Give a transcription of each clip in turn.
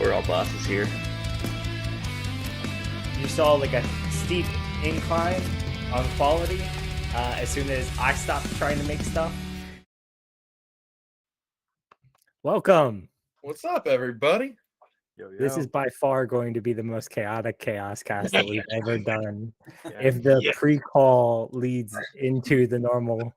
We're all bosses here. You saw like a steep incline on quality as soon as I stopped trying to make stuff. Welcome. What's up, everybody? Yo, yo. This is by far going to be the most chaotic chaos cast that we've ever done. Yeah. If the pre-call leads into the normal.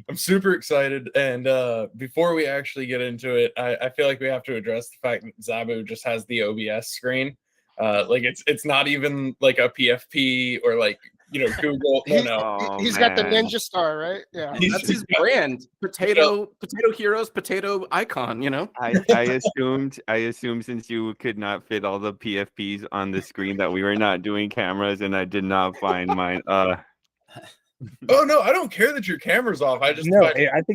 I'm super excited, and before we actually get into it, I feel like we have to address the fact that Zabu just has the OBS screen. Like it's not even like a PFP or like Google. He's got the Ninja Star, right? Yeah, That's his brand. Potato Heroes, potato icon. I assumed since you could not fit all the PFPs on the screen that we were not doing cameras, and I did not find mine. Oh no, I don't care that your camera's off. I think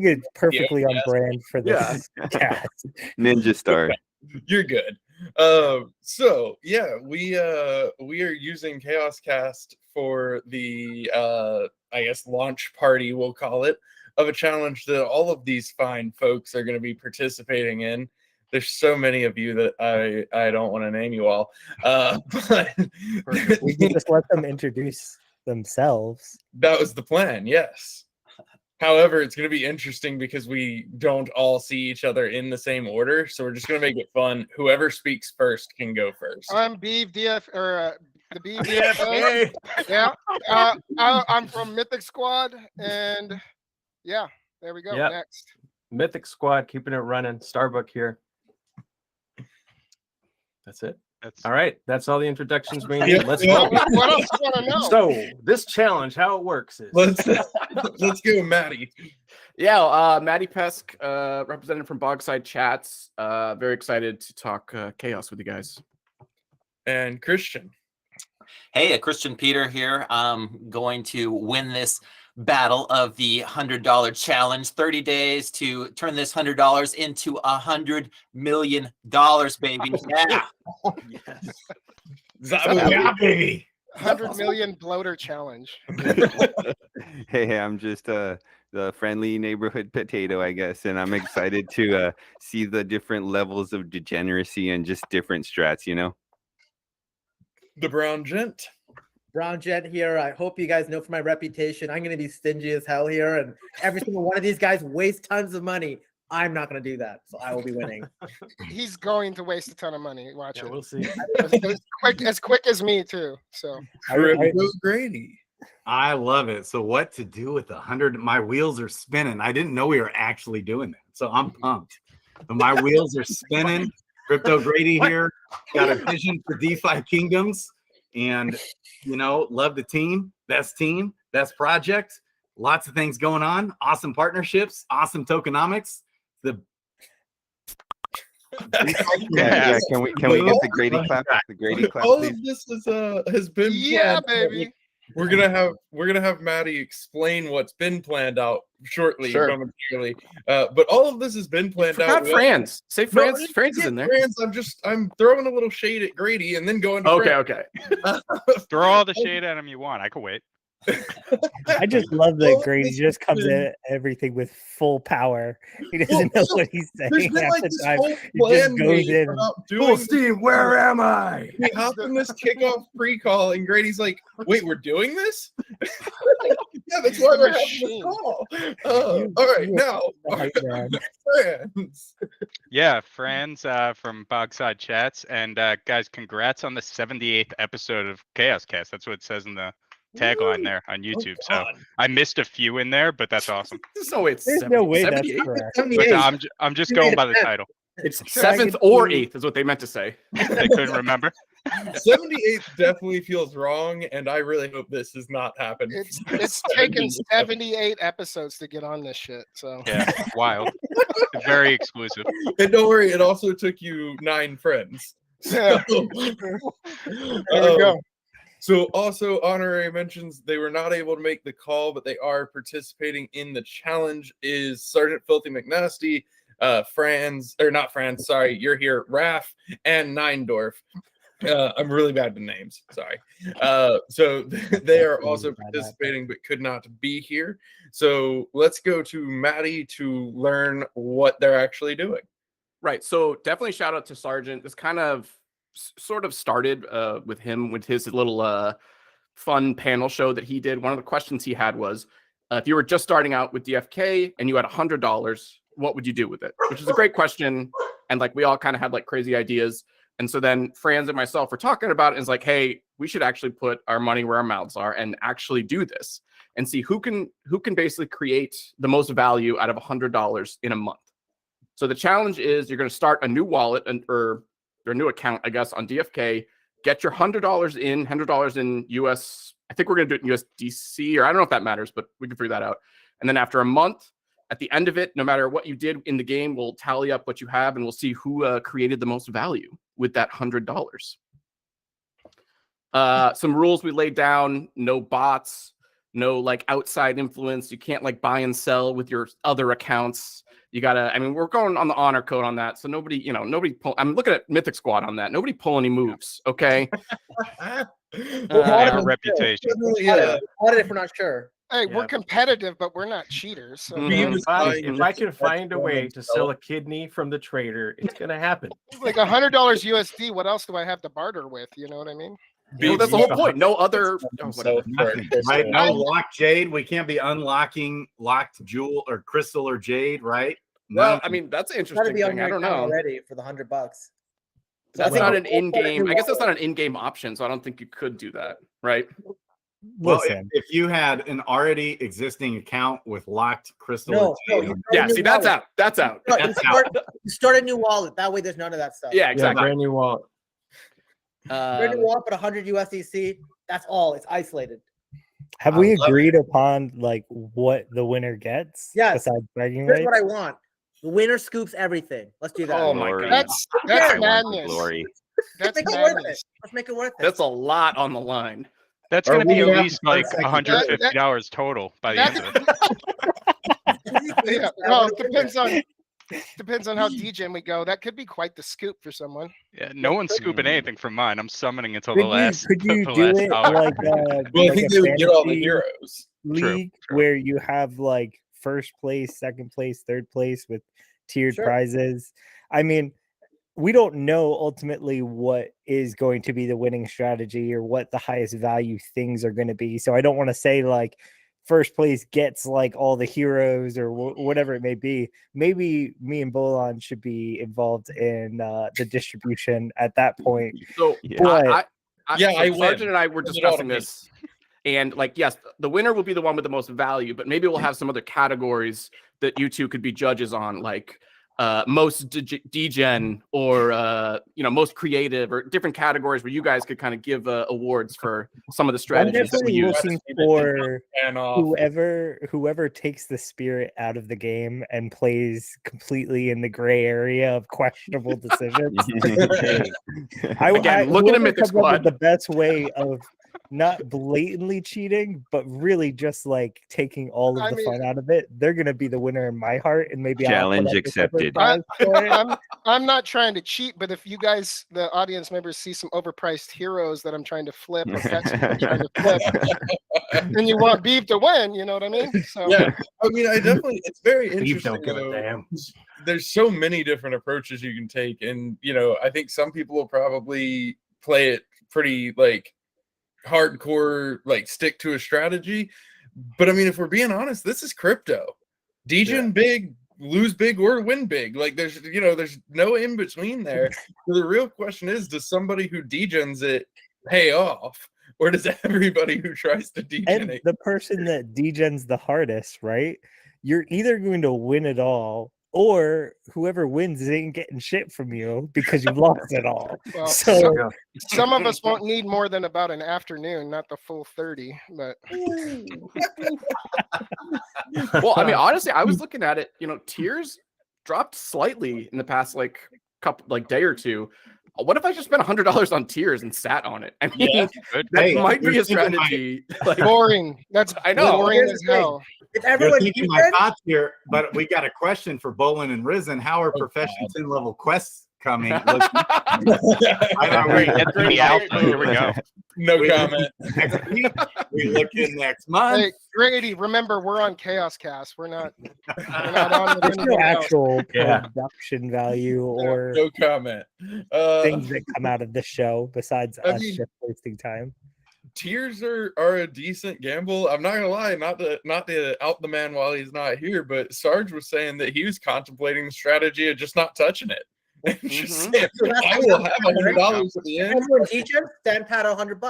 it's perfectly on brand for this cast. Ninja Star. You're good. So yeah, we are using Chaos Cast for the I guess launch party, we'll call it, of a challenge that all of these fine folks are going to be participating in. There's so many of you that I don't want to name you all, but we can just let them introduce themselves. That was the plan, yes. However, it's going to be interesting because we don't all see each other in the same order, so we're just going to make it fun. Whoever speaks first can go first. I'm the DFK. Yeah, I'm from Mythic Squad, and yeah, there we go. Yep. Next, Mythic Squad, keeping it running. Starbuck here. That's it. All right, that's all the introductions we need. Let's go. What else do you want to know? So this challenge, how it works is let's go, Matty. Yeah, mattypesq, representative from Bogside Chats. Very excited to talk chaos with you guys. And Kristian. Hey, Kristian Peter here. I'm going to win this battle of the $100 challenge. 30 days to turn this $100 into $100 million, baby. Yeah. Yes. Yeah, baby. 100 million bloater challenge. Hey, I'm just the friendly neighborhood potato, I guess, and I'm excited to see the different levels of degeneracy and just different strats. TheBrownGent. BrownGent here. I hope you guys know from my reputation, I'm going to be stingy as hell here, and every single one of these guys waste tons of money. I'm not going to do that, so I will be winning. He's going to waste a ton of money. Watch it. We'll see. As quick as me too. So Grady. I love it. So what to do with 100? My wheels are spinning. I didn't know we were actually doing that, so I'm pumped. But my wheels are spinning. Crypto Grady here. Got a vision for DeFi Kingdoms. And, love the team, best project, lots of things going on, awesome partnerships, awesome tokenomics. Yeah, can we get the Grady clap? The Grady clap, All please. of this has been yeah, planned. baby. We're gonna have Matty explain what's been planned out shortly, momentarily. But all of this has been planned out. Franz. Say Franz. No, Franz is in there. Franz, I'm throwing a little shade at Grady and then going to Okay. Throw all the shade at him you want. I can wait. I just love that Grady just comes at everything with full power. He doesn't know what he's saying half the time. He just goes in. Full steam, where am I? We hop in this kickoff pre-call, and Grady's like, "Wait, we're doing this?" Yeah, that's why we're having this call. All right, now, Franz. Yeah, Franz from Bogside Chats, and guys, congrats on the 78th episode of Chaos Cast. That's what it says in the tagline there on YouTube. So I missed a few in there, but that's awesome. So it's There's no way that's correct. But I'm just going by the title. It's 7th or 8th is what they meant to say. They couldn't remember. 78 definitely feels wrong, and I really hope this has not happened. It's taken 78 episodes to get on this shit. So yeah, wild. Very exclusive. And don't worry, it also took you 9 friends. yeah. There we go. So also honorary mentions, they were not able to make the call, but they are participating in the challenge is SgtFilthyMcNasty, Franz, or not Franz, sorry, you're here, Raph, and Neindorf. I'm really bad with names, sorry. So they are also participating but could not be here. So let's go to Matty to learn what they're actually doing. Right. So definitely shout out to Sergeant. This kind of sort of started with him with his little fun panel show that he did. One of the questions he had was, if you were just starting out with DFK and you had $100, what would you do with it? Which is a great question. And like we all kind of had like crazy ideas. And so then Franz and myself were talking about it, and it's like, hey, we should actually put our money where our mouths are and actually do this and see who can basically create the most value out of $100 in a month. So the challenge is you're going to start a new wallet or a new account, I guess, on DFK, get your $100 in US. I think we're going to do it in USDC, or I don't know if that matters, but we can figure that out. And then after a month, at the end of it, no matter what you did in the game, we'll tally up what you have and we'll see who created the most value with that $100. Some rules we laid down: no bots, no like outside influence. You can't like buy and sell with your other accounts. You gotta, I mean, we're going on the honor code on that. So nobody pull, I'm looking at Mythic Squad on that. Nobody pull any moves. Okay. Our reputation. Audit if we're not sure. Hey, we're competitive, but we're not cheaters. So. If I can find a way to sell a kidney from the trader, it's gonna happen. Like $100 USD. What else do I have to barter with? You know what I mean? Well, that's the whole point. No other. Right? No locked jade. We can't be unlocking locked jewel or crystal or jade, right? Well, I mean, that's an Gotta interesting be on thing. your I don't account know. already for the $100. That's not an in-game. I guess that's not an in-game option, so I don't think you could do that, right? Well, Listen, if you had an already existing account with locked crystal, No, or no, jade, Yeah, see, that's out. That's out. No, That's you start a new wallet. That way, there's none of that stuff. Yeah, Yeah, exactly. brand new wallet. Start a new wallet, but 100 USDC. That's all. It's isolated. have I we love agreed upon like what the winner gets? Yes. Besides bragging Here's rights? what I want. The winner scoops everything. Let's do that. Oh my Glory. god, That's I want the madness. glory. That's Let's make it worth madness. it. Let's make it worth it. that's a lot on the line. That's Or going to be we at have least like that- $150 total by the That- end of it. Yeah, well, it depends on how degen we go. That could be quite the scoop for someone. Yeah, no one's scooping anything from mine. I'm summoning until Could the last. you the do last it hour. like Well, I like think a they would get all the fantasy heroes. league True. where you have like first place, second place, third place with tiered Sure. prizes? I mean, we don't know ultimately what is going to be the winning strategy or what the highest value things are going to be. So I don't want to say like first place gets like all the heroes or whatever it may be. Maybe me and Bolon should be involved in the distribution at that point. So Yeah. But I win. Sergeant and I were Send it all to discussing me. this, and like, yes, the winner will be the one with the most value, but maybe we'll have some other categories that you two could be judges on, like most degen or most creative, or different categories where you guys could kind of give awards for some of the I'm strategies that we definitely use. looking for And whoever takes the spirit out of the game and plays completely in the gray area of questionable decisions. Again, look at a whoever Mythic comes up with Squad. the best way of not blatantly cheating, but really just like taking all of I the mean- fun out of it. They're gonna be the winner in my heart, and maybe Challenge I'll put up a separate accepted. prize for it. I'm not trying to cheat, but if you guys, the audience members, see some overpriced heroes that I'm trying to flip or pets that I'm trying to flip, and you want beef to win, you know what I mean? So yeah, I mean, it's very Beef interesting. don't give a though. damn. There's so many different approaches you can take, and I think some people will probably play it pretty like hardcore, like stick to a strategy. But I mean, if we're being honest, this is crypto. Degen big, lose big, or win big. Like there's no in between there. So the real question is, does somebody who degens it pay off, or does everybody who tries to degen And it? the person that degens the hardest, right? You're either going to win it all, or whoever wins ain't getting shit from you because you've lost it all. well, So some of us won't need more than about an afternoon, not the full 30. But Well, I mean, honestly, I was looking at it. Tiers dropped slightly in the past day or two. What if I just spent $100 on tiers and sat on it? I mean, Yeah. Good. that Hey, might be a you're thinking my- strategy. Like, boring. That's I know. boring Here's as the thing. hell. If You're everyone thinking my defends, thoughts here, but we got a question for Bolin and Risen. How are profession 10 level quests coming. Look, Great, that's the alpha. Here we go. No comment. next week. We looking next month. Hey, Grady, remember we're on Chaos Cast. We're not on There's no anything else. actual Yeah. production value or No comment. things that come out of the show besides I us mean- just wasting time. Tiers are a decent gamble. I'm not gonna lie, not to out the man while he's not here, but Sarge was saying that he was contemplating the strategy of just not touching it. And just saying, I will have $100 at the end. Everyone teacher, stand pat $100,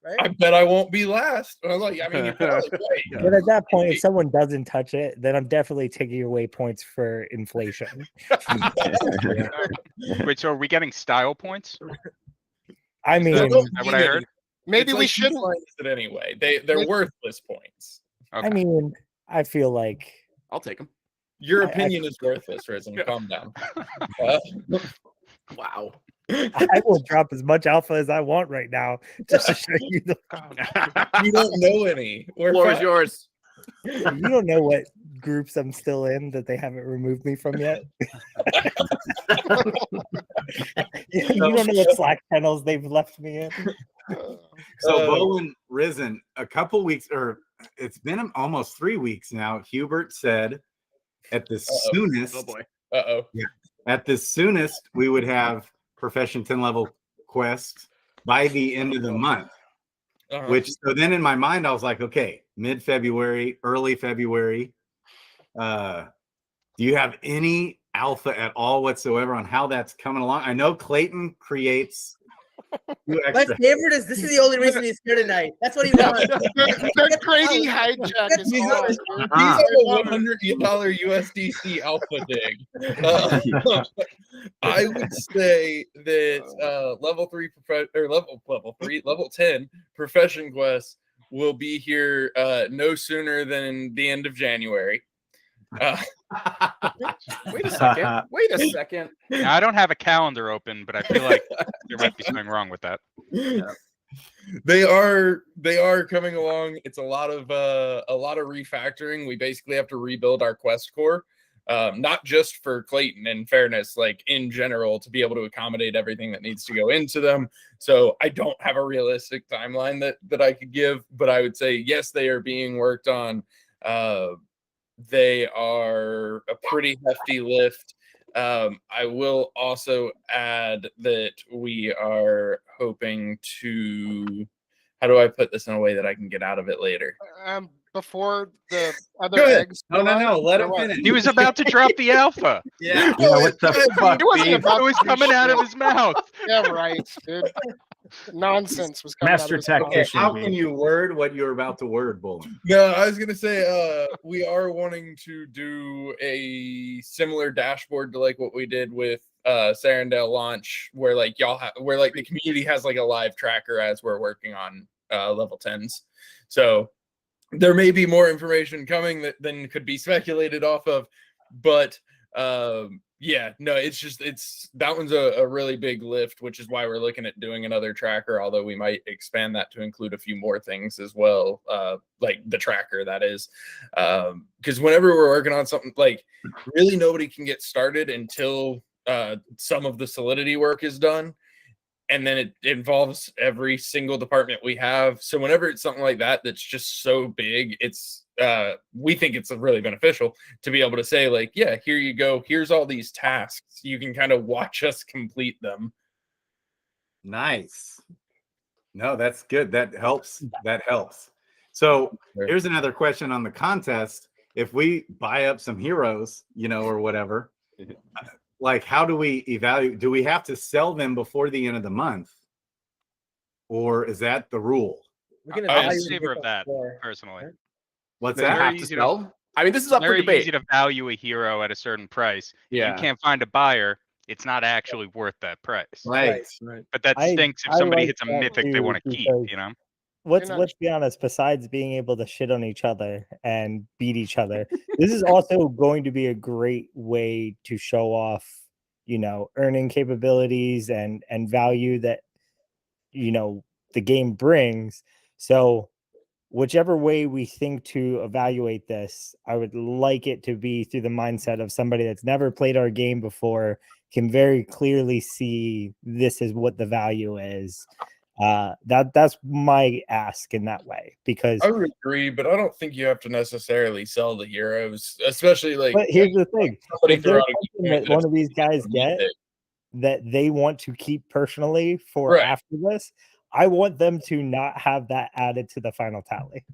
right? I bet I won't be last. I was like, I mean, you're probably right. But at that point, if someone doesn't touch it, then I'm definitely taking away points for inflation. Wait, so are we getting style points? I mean, They don't Is that what mean I heard? anything. Maybe It's we like shouldn't. you minus it anyway. They're Maybe- worthless points. Okay. I mean, I feel like I'll take them. Your I- opinion is worthless, Risen. Calm down. Uh, Wow. I will drop as much alpha as I want right now just to show you. you don't know any. We're Floor is fine. yours. You don't know what groups I'm still in that they haven't removed me from yet. You don't know what Slack channels they've left me in. So Uh, Bowen Risen, a couple weeks, or it's been almost 3 weeks now. Hubert said at the soonest, Oh boy. Uh-oh. at the soonest, we would have Profession 10 level quest by the end of the month. Uh-huh. Which so then in my mind I was like, okay, mid-February, early February. Do you have any alpha at all whatsoever on how that's coming along? I know Clayton creates two My extra. favorite is this is the only reason he's here tonight. That's what he wants. The Grady hijack is These on, are- dude. These are a $100 USDC alpha dig. I would say that level 10 profession quests will be here no sooner than the end of January. Wait a second. Wait a second. Now, I don't have a calendar open, but I feel like there might be something wrong with that. They are coming along. It's a lot of refactoring. We basically have to rebuild our quest core. Not just for Clayton, in fairness, like in general, to be able to accommodate everything that needs to go into them. So I don't have a realistic timeline that I could give, but I would say yes, they are being worked on. They are a pretty hefty lift. I will also add that we are hoping to. How do I put this in a way that I can get out of it later? Before the Go other ahead. eggs. No, let him Or what? finish. He was about to drop the alpha. Yeah. what the fuck, He wasn't Beav? about It was to do coming out of shit. his mouth. Yeah, right, dude. Nonsense was coming Master out of his mouth. Okay, tactician. how Beav. can you word what you're about to word, Bullen? No, I was gonna say we are wanting to do a similar dashboard to like what we did with Sarandale launch, where like where like the community has like a live tracker as we're working on level 10s. So there may be more information coming than could be speculated off of, but yeah, no, it's that one's a really big lift, which is why we're looking at doing another tracker, although we might expand that to include a few more things as well, like the tracker, that is. Because whenever we're working on something, like really nobody can get started until some of the solidity work is done. And then it involves every single department we have. So whenever it's something like that that's just so big, it's we think it's really beneficial to be able to say, like, yeah, here you go. Here's all these tasks. You can kind of watch us complete them. Nice. No, that's good. That helps. That helps. So here's another question on the contest. If we buy up some heroes, or whatever, like, how do we evaluate? Do we have to sell them before the end of the month? Or is that the rule? We can I'm I'm in evaluate favor it of that, before. personally. What's They that? have to sell. I mean, this is up for Very debate. easy to value a hero at a certain price. If Yeah. you can't find a buyer, it's not actually worth that price. Right. But that I- stinks if I somebody like hits a that mythic they too, want to keep, because- You're not- Let's be honest, besides being able to shit on each other and beat each other, this is also going to be a great way to show off, earning capabilities and value that, the game brings. So whichever way we think to evaluate this, I would like it to be through the mindset of somebody that's never played our game before, can very clearly see this is what the value is. That's my ask in that way, because I would agree, but I don't think you have to necessarily sell the heroes, especially like. but here's the thing: somebody if there's throughout a something game that one of these guys that's get Mythic. that they want to keep personally for Right. after this, I want them to not have that added to the final tally.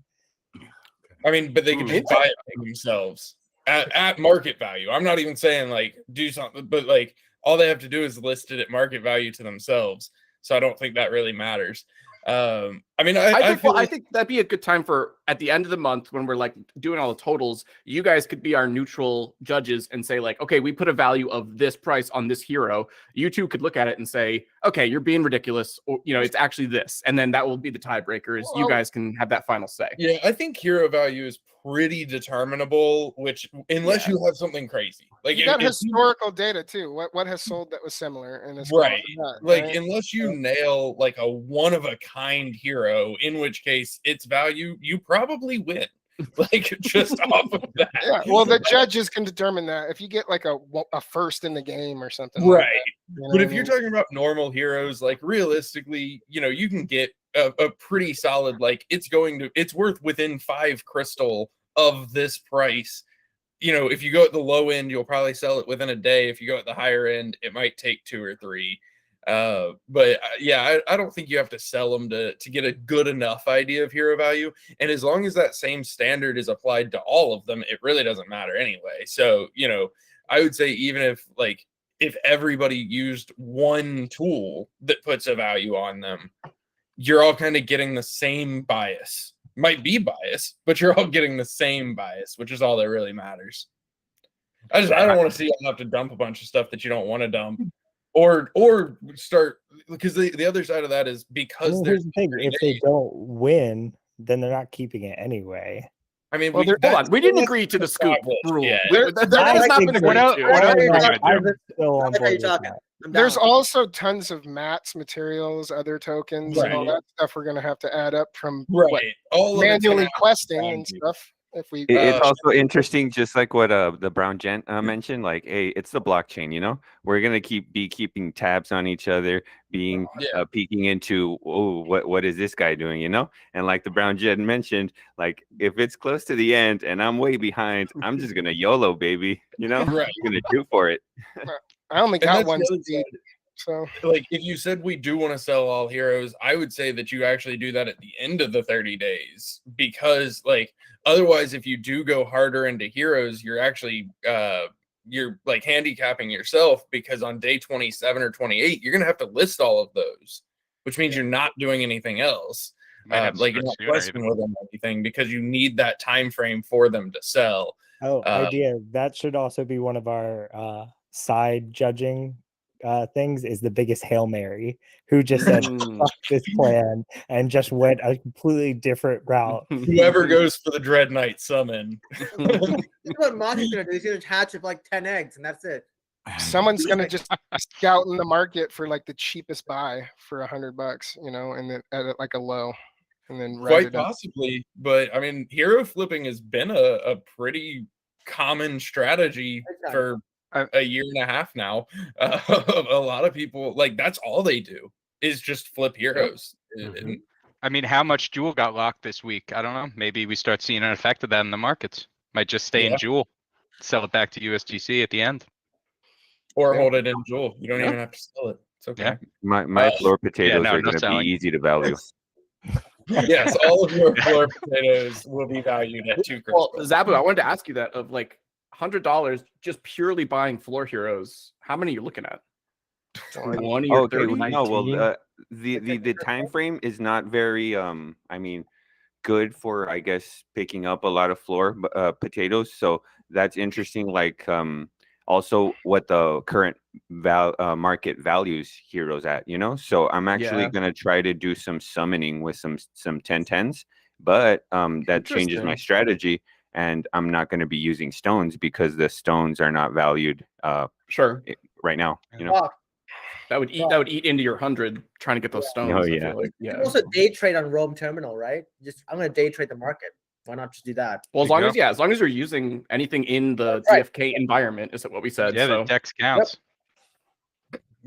I mean, but they can just buy it for themselves at market value. I'm not even saying like do something, but like all they have to do is list it at market value to themselves. So I don't think that really matters. I mean, I think that'd be a good time for at the end of the month when we're like doing all the totals. You guys could be our neutral judges and say like, okay, we put a value of this price on this hero. You two could look at it and say, okay, you're being ridiculous, or it's actually this, and then that will be the tiebreaker. Is you guys can have that final say. Yeah, I think hero value is pretty determinable, which unless you have something crazy, like You got historical data too. What has sold that was similar, and it's right. Like right? unless you nail like a one of a kind hero, in which case its value, you probably win. Like just off of that. Yeah. Well, the judges can determine that if you get like a first in the game or something. Right. Like that, But if you're talking about normal heroes, like realistically, you can get a pretty solid, like it's worth within 5 crystal of this price. If you go at the low end, you'll probably sell it within a day. If you go at the higher end, it might take 2 or 3. But yeah, I don't think you have to sell them to get a good enough idea of hero value. And as long as that same standard is applied to all of them, it really doesn't matter anyway. So, I would say even if everybody used one tool that puts a value on them, you're all kind of getting the same bias. Might be bias, but you're all getting the same bias, which is all that really matters. I don't want to see you have to dump a bunch of stuff that you don't want to dump. Or start, because the other side of that is because here's the thing: if they don't win, then they're not keeping it anyway. I mean, hold on. We didn't agree to the scoop rule. Yeah. That has not been agreed to. There's also tons of mats, materials, other tokens, and all that stuff we're going to have to add up from all manually questing and stuff. If we, it's also interesting, just like what the Brown Gent mentioned. Like, hey, it's the blockchain. We're gonna be keeping tabs on each other, peeking into what is this guy doing, And like the Brown Gent mentioned, like if it's close to the end and I'm way behind, I'm just gonna YOLO, baby. Right. I'm gonna shoot for it. I only got one. So, like, if you said we do want to sell all heroes, I would say that you actually do that at the end of the 30 days, because, like, otherwise, if you do go harder into heroes, you're actually you're like handicapping yourself, because on day 27 or 28, you're gonna have to list all of those, which means you're not doing anything else. Like you're not questing with them or anything, because you need that time frame for them to sell. Idea that should also be one of our side judging things, is the biggest Hail Mary, who just said fuck this plan and just went a completely different route. Whoever goes for the Dread Knight summon. What Monty's gonna do? He's gonna hatch of like 10 eggs and that's it. Someone's gonna just scout in the market for like the cheapest buy for $100, and then at like a low, and then quite possibly. But I mean, hero flipping has been a pretty common strategy for a year and a half now. A lot of people, like, that's all they do is just flip heroes. I mean, how much Jewel got locked this week? I don't know. Maybe we start seeing an effect of that in the markets. Might just stay in Jewel, sell it back to USDC at the end, or hold it in Jewel. You don't even have to sell it. It's okay. My floor potatoes are going to be easy to value. Yes, all of your floor potatoes will be valued at 2 crystals. Well, Zabu, I wanted to ask you that, of like $100 just purely buying floor heroes. How many are you looking at? 20 or 30? No, well, the time frame is not very good for, I guess, picking up a lot of floor potatoes. So that's interesting. Like also what the current market values heroes at, So I'm actually gonna try to do some summoning with some 10/10s, but that changes my strategy. And I'm not going to be using stones, because the stones are not valued right now. That would eat into your 100 trying to get those stones. Oh yeah. You can also day trade on Rome Terminal, right? I'm going to day trade the market. Why not just do that? Well, as long as you're using anything in the DFK environment, is what we said. Yeah, so. the dex counts.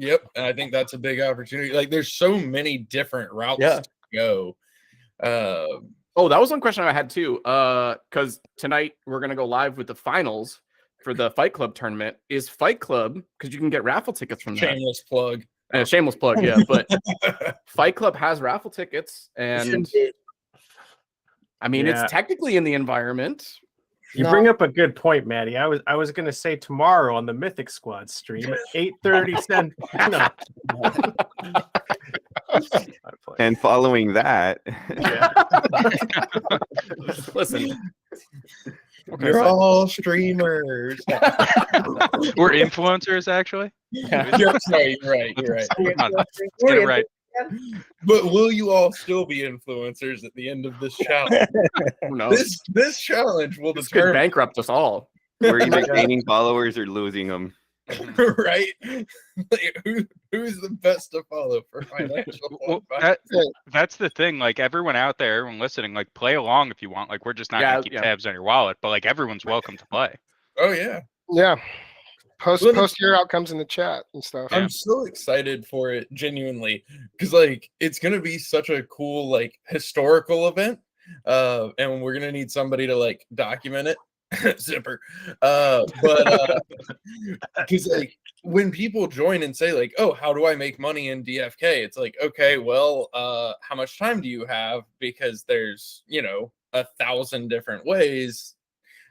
Yep, and I think that's a big opportunity. Like, there's so many different routes Yeah. to go. Oh, that was one question I had too. Because tonight we're gonna go live with the finals for the Fight Club tournament. Is Fight Club, because you can get raffle tickets from that. Shameless plug. Shameless plug, yeah. But Fight Club has raffle tickets, and I mean Yeah. it's technically in the environment. You bring up a good point, Maddie. I was gonna say tomorrow on the Mythic Squad stream at 8:30 Central. No. And following that, Listen, You're all streamers. We're influencers, actually. You're right. You're right. You're right. Come on, let's get it right. But will you all still be influencers at the end of this challenge? who knows? This challenge will This could determine, bankrupt us all. we're either gaining followers or losing them. right? Like, who's the best to follow for financial Well, advice? that's the thing. Like everyone out there, everyone listening, like play along if you want. Like we're just not gonna keep tabs on your wallet, but like everyone's welcome to play. Oh yeah. Yeah. Post Well, your outcomes in the chat and stuff. I'm so excited for it, genuinely, because like it's gonna be such a cool like historical event, and we're gonna need somebody to like document it. Zipper, but because like when people join and say like, oh, how do I make money in DFK? It's like, okay, well, how much time do you have? Because there's 1,000 different ways.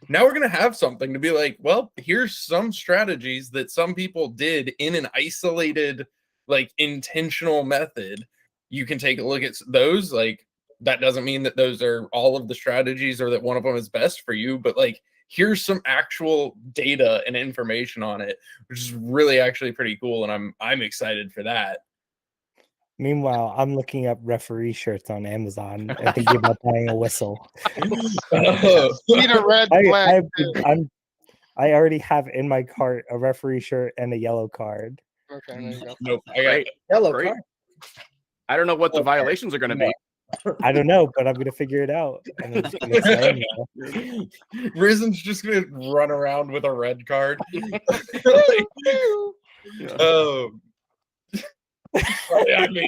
Now we're going to have something to be like, well, here's some strategies that some people did in an isolated, like intentional method. You can take a look at those. Like, that doesn't mean that those are all of the strategies or that one of them is best for you, but like, here's some actual data and information on it, which is really actually pretty cool. And I'm excited for that. Meanwhile, I'm looking up referee shirts on Amazon and thinking about buying a whistle. Need a red flag. I already have in my cart a referee shirt and a yellow card. Okay, there you go. Nope, I got Yellow Great. card. I don't know what the violations are going to be. I don't know, but I'm gonna figure it out. And I'm just gonna say no. Risen's just gonna run around with a red card. I mean,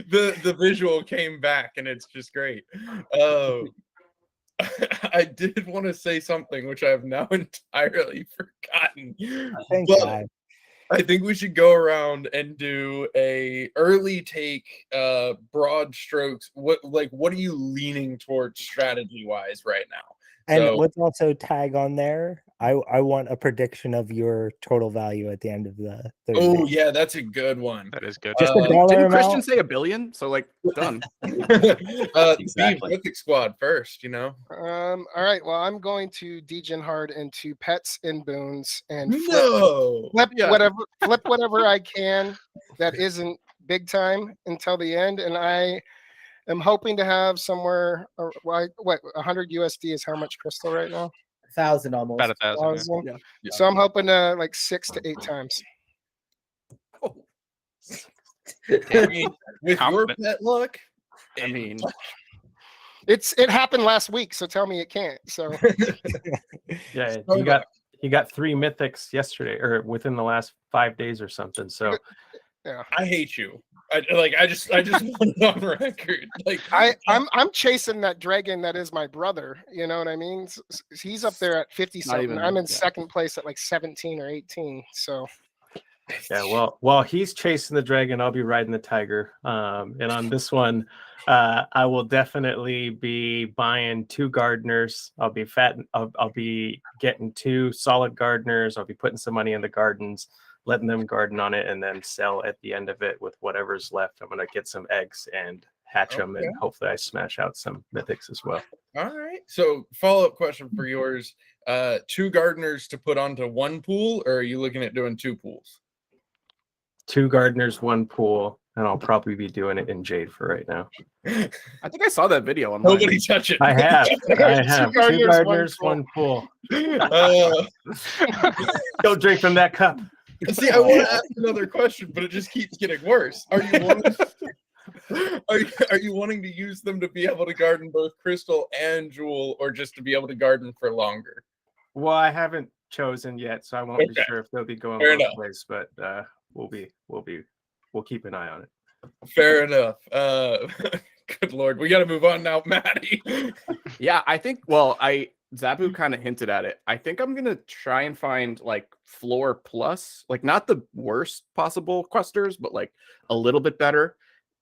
the visual came back and it's just great. I did want to say something which I have now entirely forgotten. Thank But God. I think we should go around and do a early take, broad strokes. What are you leaning towards strategy wise right now? And So- let's also tag on there. I want a prediction of your total value at the end of the 30 Oh days. yeah, that's a good one. That is good. Just a dollar Didn't amount. Kristian say $1 billion? So like done. Exactly. Mythic Squad first, All right. Well, I'm going to degen hard into pets and boons and No. flip Yeah. whatever I can that isn't big time until the end. And I am hoping to have somewhere what 100 USD is how much crystal right now? 1,000 almost. About 1,000. 1,000. So I'm hoping to like 6 to 8 times. I mean, with your Confident. pet luck, I mean, It happened last week, so tell me it can't. So Yeah, Starbuck. you got 3 mythics yesterday or within the last 5 days or something. So I hate you. I just want it on record. Like I'm chasing that dragon that is my brother. You know what I mean? He's up there at 50 Not something. even- I'm in yeah. second place at like 17 or 18. So yeah, well, while he's chasing the dragon, I'll be riding the tiger. And on this one, I will definitely be buying 2 gardeners. I'll be I'll be getting 2 solid gardeners. I'll be putting some money in the gardens, letting them garden on it, and then sell at the end of it with whatever's left. I'm gonna get some eggs and hatch them, and hopefully I smash out some mythics as well. all right. So follow-up question for yours. 2 gardeners to put onto 1 pool, or are you looking at doing 2 pools? 2 gardeners, 1 pool, and I'll probably be doing it in Jade for right now. I think I saw that video on mine. Nobody touch it. I have. 2 gardeners, gardeners, 1 1 pool. Uh, Don't drink from that cup. see, I want to ask another question, but it just keeps getting worse. Are you wanting to use them to be able to garden both crystal and jewel, or just to be able to garden for longer? Well, I haven't chosen yet, so I won't be Okay. sure if they'll be going Fair both enough. ways. But we'll keep an eye on it. Fair enough. Good Lord. We got to move on now, Matty. Yeah, I think, Zabu kind of hinted at it. I think I'm going to try and find like floor plus, like not the worst possible questers, but like a little bit better.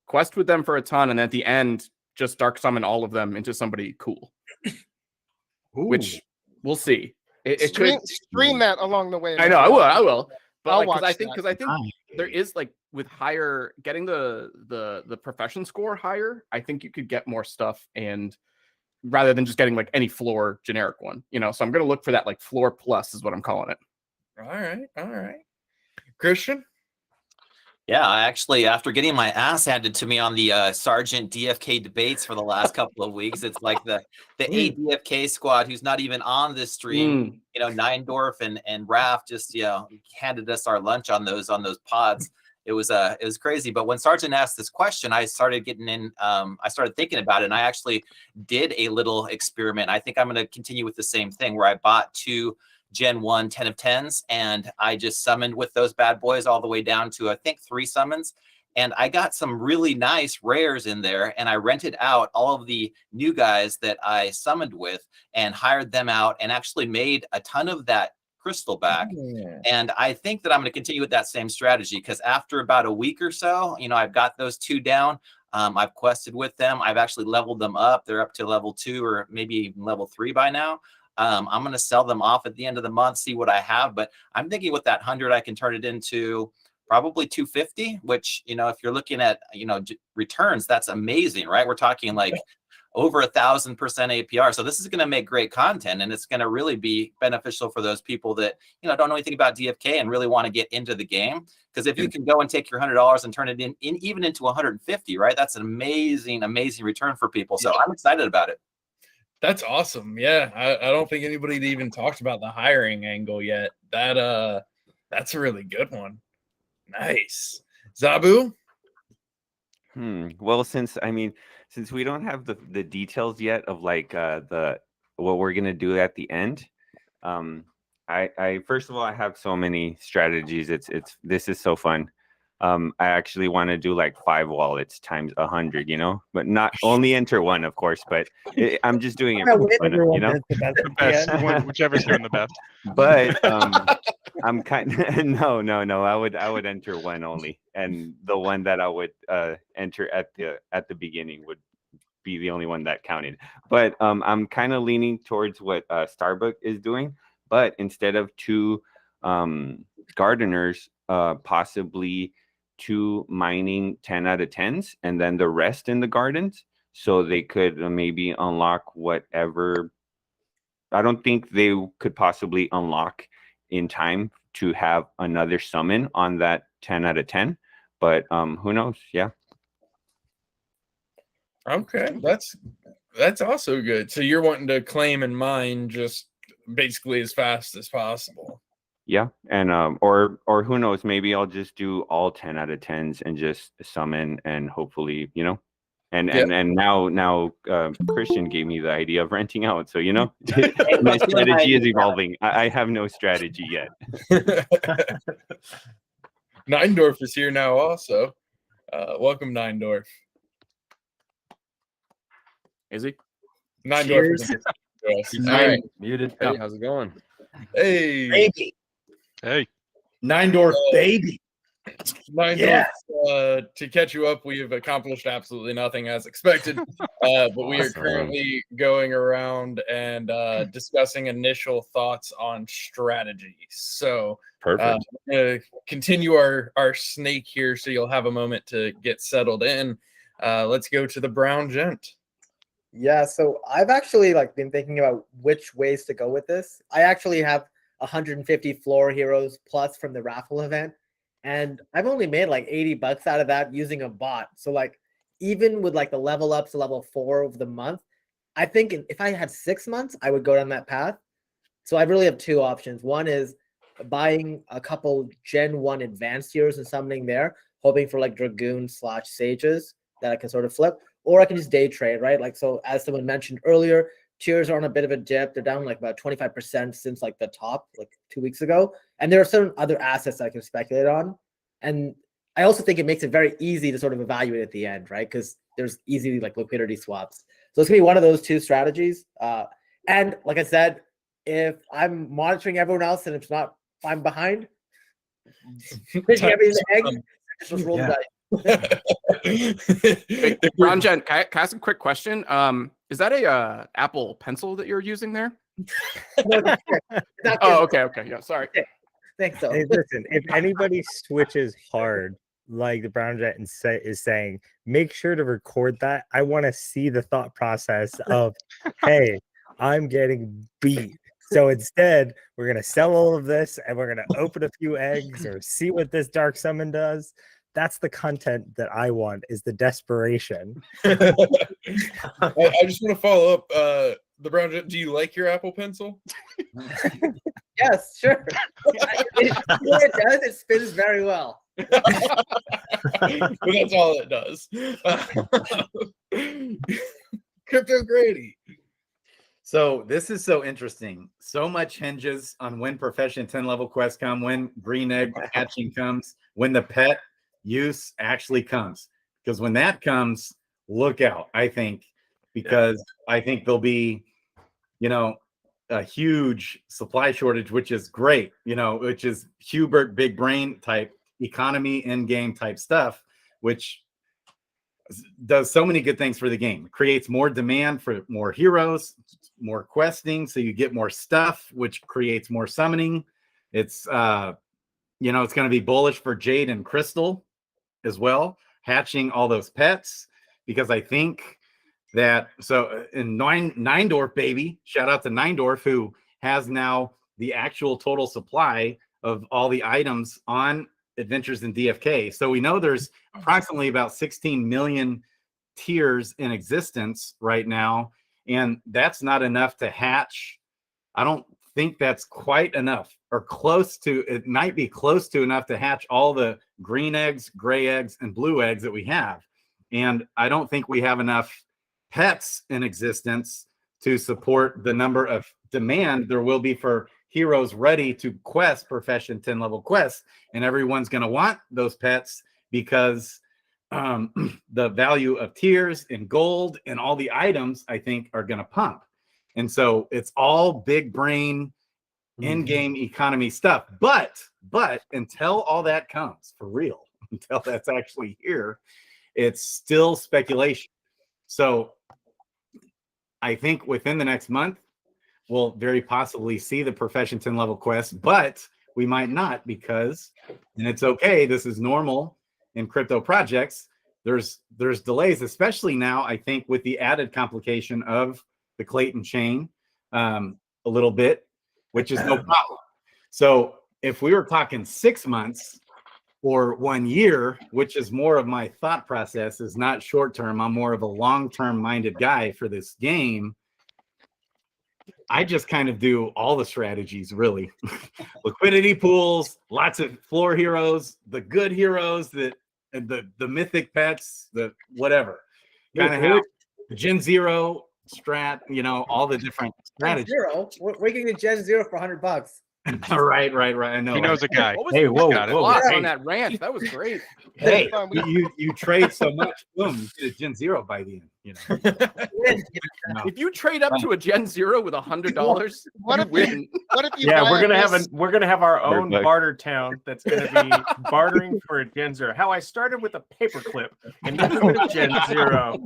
Quest with them for a ton. And at the end, just dark summon all of them into somebody cool, which we'll see. It could stream that along the way. I know, I will. But I'll like, watch because I think there is like with higher getting the profession score higher, I think you could get more stuff, and rather than just getting like any floor generic one, you know. So I'm gonna look for that like floor plus is what I'm calling it. All right. Kristian? Yeah, I actually, after getting my ass handed to me on the Sergeant DFK debates for the last couple of weeks, it's like the ADFK squad who's not even on this stream. You know, Neindorf and Raph just handed us our lunch on those pods. It was crazy. But when Sergeant asked this question, I started getting in. I started thinking about it, and I actually did a little experiment. I think I'm going to continue with the same thing where I bought 2 Gen 1 10 of 10s, and I just summoned with those bad boys all the way down to, I think, 3 summons. And I got some really nice rares in there, and I rented out all of the new guys that I summoned with and hired them out and actually made a ton of that crystal back. And I think that I'm going to continue with that same strategy, because after about a week or so, you know, I've got those 2 down. I've quested with them. I've actually leveled them up. They're up to level 2 or maybe even level 3 by now. I'm going to sell them off at the end of the month, see what I have. But I'm thinking with that 100, I can turn it into probably 250, which, you know, if you're looking at, you know, returns, that's amazing, right? We're talking like over 1,000% APR. So this is going to make great content, and it's going to really be beneficial for those people that, you know, don't know anything about DFK and really want to get into the game. Because if you can go and take your $100 and turn it in even into 150, right? That's an amazing return for people. So I'm excited about it. That's awesome. Yeah, I don't think anybody even talked about the hiring angle yet. That's a really good one. Nice. Zabu? Well, since we don't have the details yet of like what we're gonna do at the end, I first of all, I have so many strategies. This is so fun. I actually want to do like 5 wallets times 100, you know, but not only enter one, of course, but I'm just doing it for fun, you know, whichever's doing the best. But I'm kind of no. I would enter one only, and the one that I would enter at the beginning would be the only one that counted. But I'm kind of leaning towards what Starbuck is doing, but instead of 2 gardeners, possibly 2 mining 10 out of 10s, and then the rest in the gardens, so they could maybe unlock whatever. I don't think they could possibly unlock in time to have another summon on that 10 out of 10, but who knows? Yeah. Okay, that's also good. So you're wanting to claim and mine just basically as fast as possible. Yeah, and or who knows? Maybe I'll just do all 10 out of 10s and just summon, and hopefully, you know, and now Kristian gave me the idea of renting out. So you know, my strategy is evolving. I have no strategy yet. Neindorf is here now, also. Welcome, Neindorf. Is he? Neindorf is He's all right. muted. Hey, how's it going? Hey. Baby. Hey. Neindorf, baby. Neindorf, to catch you up, we have accomplished absolutely nothing as expected, but we are currently going around and discussing initial thoughts on strategy. So Perfect. Continue our snake here, so you'll have a moment to get settled in. Let's go to the DFK. Yeah, so I've actually been thinking about which ways to go with this. I actually have 150 floor heroes plus from the raffle event, and I've only made like $80 out of that using a bot. So even with the level ups to level 4 of the month, I think if I had 6 months, I would go down that path. So I really have 2 options. One is buying a couple Gen 1 advanced heroes and summoning there, hoping for Dragoon/Sages that I can sort of flip. Or I can just day trade, right? So as someone mentioned earlier, tiers are on a bit of a dip. They're down about 25% since the top 2 weeks ago. And there are certain other assets I can speculate on. And I also think it makes it very easy to sort of evaluate at the end, right? Because there's easy like liquidity swaps. So it's gonna be one of those two strategies. And like I said, if I'm monitoring everyone else and if I'm behind, picking everything in the egg, just roll the dice. Hey, BrownGent, can I ask a quick question? Is that a Apple Pencil that you're using there? Oh, okay, yeah, sorry. Thanks, so. Hey, listen, if anybody switches hard, like the BrownGent is saying, make sure to record that. I want to see the thought process of, hey, I'm getting beat. So instead, we're going to sell all of this and we're going to open a few eggs or see what this dark summon does. That's the content that I want, is the desperation. I just want to follow up. The BrownGent, do you like your Apple Pencil? Yes, sure. It does. It spins very well. But that's all it does. Crypto Grady. So this is so interesting. So much hinges on when Profession 10 level quests come, when green egg hatching comes, when the pet use actually comes. Because when that comes, look out, I think, because I think there'll be, a huge supply shortage, which is great, which is Hubert big brain type economy in game type stuff, which does so many good things for the game. It creates more demand for more heroes, more questing, so you get more stuff, which creates more summoning. It's it's going to be bullish for Jade and Crystal as well, hatching all those pets, because I think that, so in Neindorf, baby, shout out to Neindorf, who has now the actual total supply of all the items on Adventures in DFK. So we know there's approximately about 16 million tiers in existence right now, and that's not enough to hatch. I don't think that's quite enough, or close to. It might be close to enough to hatch all the green eggs, gray eggs, and blue eggs that we have. And I don't think we have enough pets in existence to support the number of demand there will be for heroes ready to quest Profession 10 level quests. And everyone's going to want those pets because the value of tiers and gold and all the items, I think, are going to pump. And so it's all big brain in-game economy stuff. But until all that comes for real, until that's actually here, it's still speculation. So I think within the next month, we'll very possibly see the Profession 10 level quest, but we might not, because, and it's okay, this is normal in crypto projects, there's delays, especially now, I think, with the added complication of the Clayton chain a little bit, which is no problem. So if we were talking 6 months or 1 year, which is more of my thought process, is not short term, I'm more of a long-term minded guy for this game, I just kind of do all the strategies, really. Liquidity pools, lots of floor heroes, the good heroes, the mythic pets, the whatever. Kind of have the Gen Zero strat, all the different strategies. Zero? We're getting a Gen Zero for $100. Right. I know. He knows a guy. Hey, whoa, whoa. on that rant. That was great. Hey, you trade so much, boom, you get a Gen Zero by the end. If you trade up to a Gen Zero with $100, What if win. What if you? Yeah, buy we're gonna have our own Perfect. barter town that's gonna be bartering for a Gen Zero. How I started with a paperclip and then with a Gen Zero.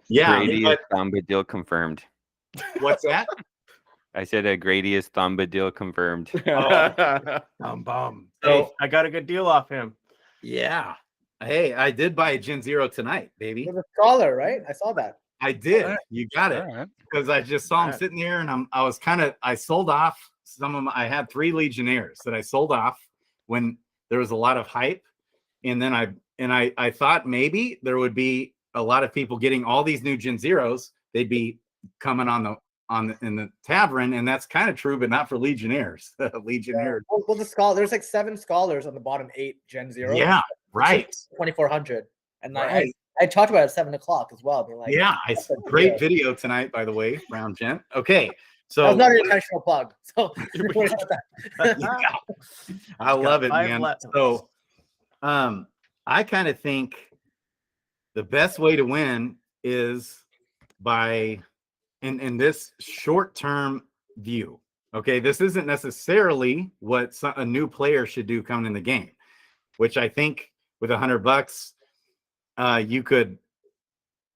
Yeah, Grady is Thamba deal confirmed. what's that? I said a Grady is Thamba deal confirmed. Bum. So- Hey, I got a good deal off him. Yeah. Hey, I did buy a Gen Zero tonight, baby. You're the scholar, right? I saw that. I did. Alright. You got it. All right. Because I just saw him sitting there, and I sold off some of I had 3 Legionnaires that I sold off when there was a lot of hype, and then I thought maybe there would be a lot of people getting all these new Gen Zeros. They'd be coming in the tavern, and that's kind of true, but not for Legionnaires. Legionnaires. Well, the scholar. There's like 7 scholars on the bottom 8 Gen Zero. Yeah, right. 2,400, and Right. I talked about it at 7 o'clock as well. They're like, Yeah, that's a great deal. video tonight, by the way, BrownGent. Okay, That so was not an intentional plug. So don't worry about that. I love it, five man. left. So I kind of think the best way to win is by in this short-term view. Okay, this isn't necessarily what a new player should do coming in the game, which I think with $100, you could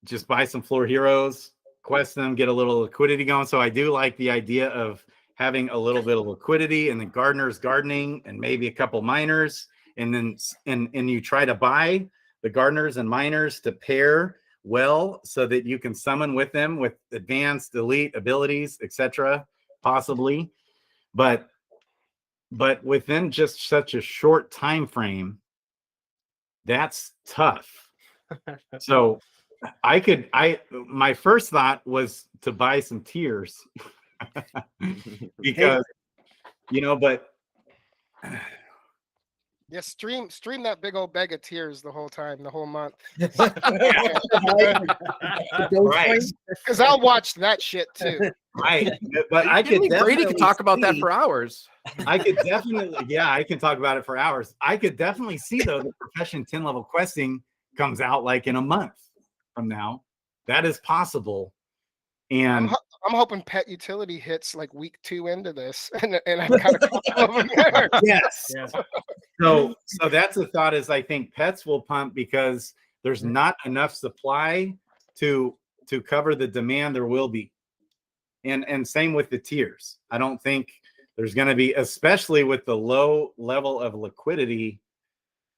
just buy some floor heroes, quest them, get a little liquidity going. So I do like the idea of having a little bit of liquidity and then gardeners gardening and maybe a couple miners, and then and you try to buy the gardeners and miners to pair well so that you can summon with them with advanced elite abilities, etc. possibly. But within just such a short time frame, that's tough. So my first thought was to buy some tiers because but Yeah, stream that big old bag of tears the whole time, the whole month. Right. Because I'll watch that shit too. Right, but I could Grady definitely could talk about that see- for hours. I could definitely, I can talk about it for hours. I could definitely see though the Profession 10 level questing comes out like in a month from now. That is possible. And I'm hoping Pet Utility hits like week 2 into this, and I've got a couple of them there. yes. So that's the thought is I think pets will pump because there's not enough supply to cover the demand there will be. And same with the tiers. I don't think there's going to be, especially with the low level of liquidity,